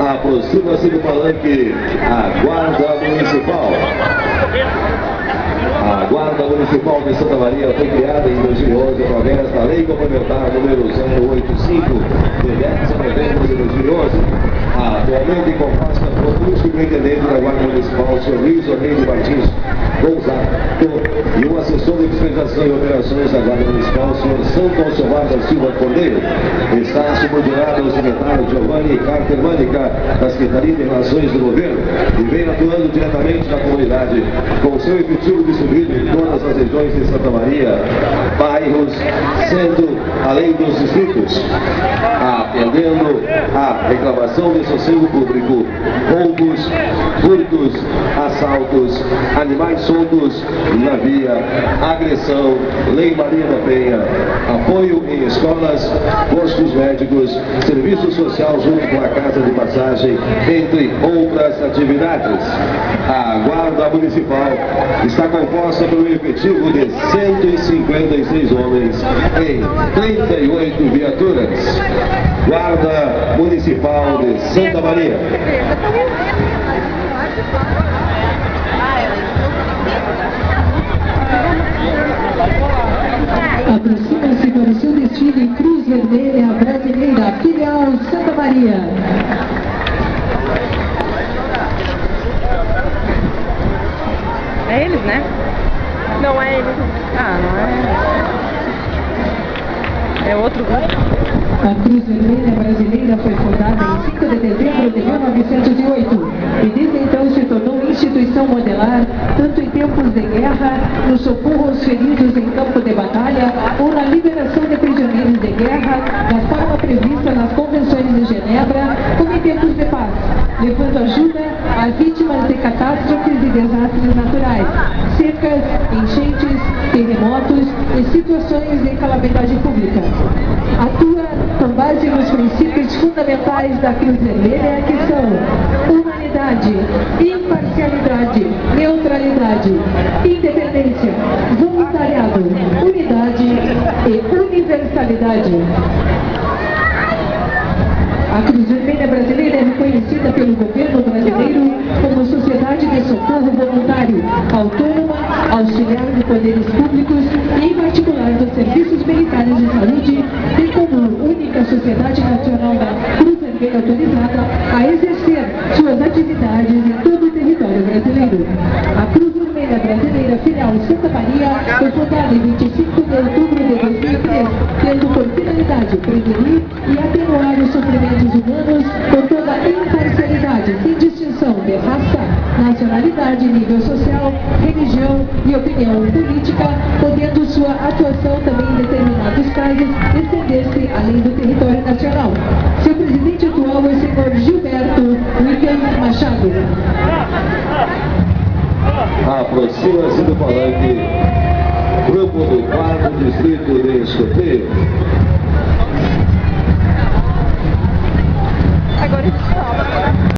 Aproxima-se do palanque a Guarda Municipal. A Guarda Municipal de Santa Maria foi criada em 2011 através da Lei Complementar número 085, de 10 de novembro de 2011. Atualmente compõe o superintendente da Guarda Municipal, o Sr. Luiz Orneide Martins Gonzato, e o assessor de fiscalização e operações da Guarda Municipal, o Sr. Santo Alcemar da Silva Cordeiro. Está subordinado ao secretário Giovanni Cartermânica, da Secretaria de Relações do Governo, e vem atuando diretamente na comunidade, com seu efetivo distribuído em todas as regiões de Santa Maria, bairros, centro, além dos distritos, atendendo a reclamação de sossego público, roubos, furtos, assaltos, animais soltos na via, agressão, Lei Maria da Penha, apoio em escolas, postos médicos, serviço social junto com a casa de passagem, entre outras atividades. A Guarda Municipal está composta por um efetivo de 156 homens em 38 viaturas. Guarda Municipal de Santa Maria. Aproxima-se para o seu desfile Cruz Vermelha Brasileira, filial Santa Maria. É eles, né? Não é eles. Ah, não é. É outro grupo. A Cruz Vermelha Brasileira foi fundada em 5 de dezembro de 1908 e desde então se tornou instituição modelar, tanto em tempos de guerra, no socorro aos feridos em campo de batalha ou na liberação de prisioneiros de guerra, da forma prevista nas convenções de Genebra, como em tempos de paz, levando ajuda às vítimas de catástrofes e desastres naturais, secas, enchentes, terremotos e situações de calamidade pública. Atua com base nos princípios fundamentais da Cruz Vermelha, que são humanidade, imparcialidade, neutralidade, independência, voluntariado, unidade e universalidade. A Cruz Vermelha Brasileira é reconhecida pelo governo brasileiro como sociedade de socorro voluntário, autônoma, auxiliar de poderes públicos e, em particular, dos serviços militares de saúde, bem como única sociedade nacional da Cruz Vermelha autorizada a exercer suas atividades em todo o território brasileiro. A Cruz Vermelha Brasileira, filial Santa Maria, foi fundada em 25 de outubro de 2003, tendo por finalidade prevenir e atenuar os sofrimentos humanos com toda a imparcialidade, sem distinção de raça, nacionalidade, nível social, religião e opinião política, podendo sua atuação também em determinados casos estender-se além do território nacional. Seu presidente atual é o senhor Gilberto William Machado. Aproxima-se do palanque grupo do 4º Distrito de Escoteiro. Agora